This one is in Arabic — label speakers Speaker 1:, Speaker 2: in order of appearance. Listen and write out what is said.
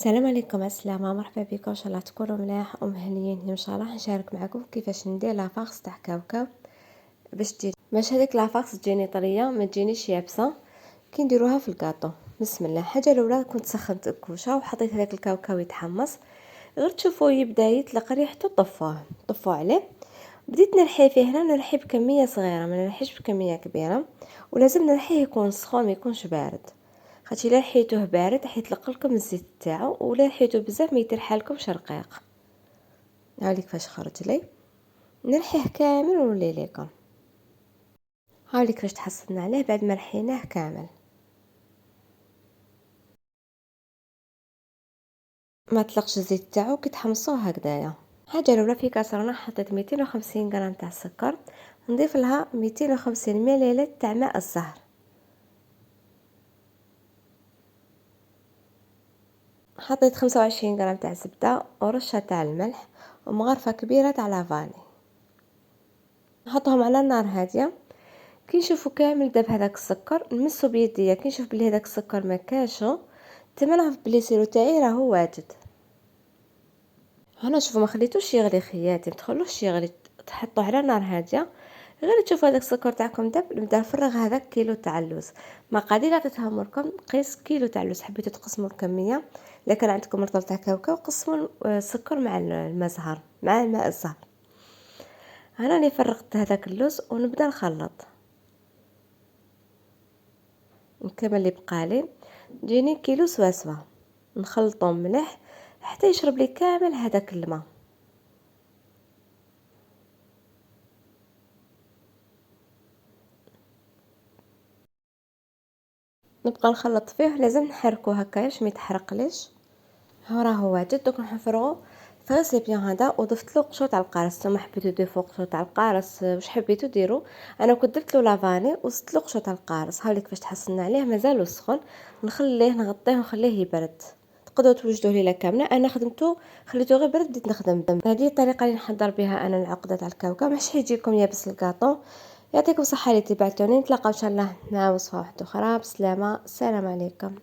Speaker 1: السلام عليكم السلامة، مرحبا بكم. ان شاء الله تكونوا ملاح ومهنيين. ان شاء الله نشارك معكم كيفاش ندير لافاغس تاع كاوكاو باش هذيك لافاغس تجيني طريه ما تجينيش يابسه كي نديروها في الكاطو. بسم الله. الحاجه الاولى كنت سخنت الكوشه وحطيت هذاك الكاوكاو يتحمص، غير تشوفوه يبدا يطلق ريحته طفوه عليه. بديت نرحي فيه. هنا نرحي بكميه صغيره، ما نرحيش بكميه كبيره، ولازم نرحيه يكون سخون ما يكونش بارد، خاطر الا رحيتوه بارد حيطلق لكم الزيت تاعو، ولا رحيتو بزاف ما يترحى لكمش رقيق. هاوليك فاش خرج لي. نرحيه كامل ونولي لكم. هاوليك فاش تحصلنا عليه بعد ما رحيناه كامل. ما طلقش الزيت تاعو كي تحمصوه هكذايا. حاجه الاولى في كاسرونه حطيت 250 غرام تاع السكر، نضيف لها 250 ملل تاع ماء الزهر، حطيت 25 غرام تاع زبده ورشه تاع الملح ومغرفه كبيره تاع لافاني. نحطهم على النار هاديه. كي نشوفوا كامل داب هذاك السكر نمسو بيديا، كي نشوف بلي هذاك السكر ما كاشو تما نعرف بلي سيرو تاعي راهو واجد. هنا شوفوا ما خليتوش يغلي خياتي، ما تخلوش يغلي، تحطوه على نار هاديه. غير تشوفوا هذاك السكر تاعكم داب، نبدا نفرغ هذاك كيلو تاع اللوز. مقادير عطيتهم لكم، قيس كيلو تاع اللوز. حبيتوا تقسموا الكميه، الا كان عندكم رطل تاع كاوكاو قسموا السكر مع الماء الزهر مع الماء الزهر. انا راني فرغت هذاك اللوز ونبدا نخلط. نكمل اللي بقالي جيني كيلو سواسوا، نخلطهم مليح حتى يشرب لي كامل هذاك الماء. نبقى نخلط فيه، لازم نحركو هكايا باش ما يتحرقليش. ها راهو واجد. دوك نحفرغو في غسيبيان هذا وضفت له قشور تاع القارص. نتوما حبيتو تضيفوا قشور تاع القارص واش حبيتو ديروا. انا كنت درت له لافاني وزدت له قشور تاع القارص. هاوليك فاش تحصلنا عليه مازالو سخون، نخليه نغطيه ونخليه يبرد. تقدروا توجدوه ليله كامله. انا خدمته خليته غير برد بديت نخدم. هذه الطريقه اللي نحضر بها انا العقده تاع الكاوكاو، ماشي يجيكم يابس الكاطو. يعطيكم صحه اللي تبعتوني. نتلاقاو ان شاء الله مع وصفه واحده اخرى. بسلامه، السلام عليكم.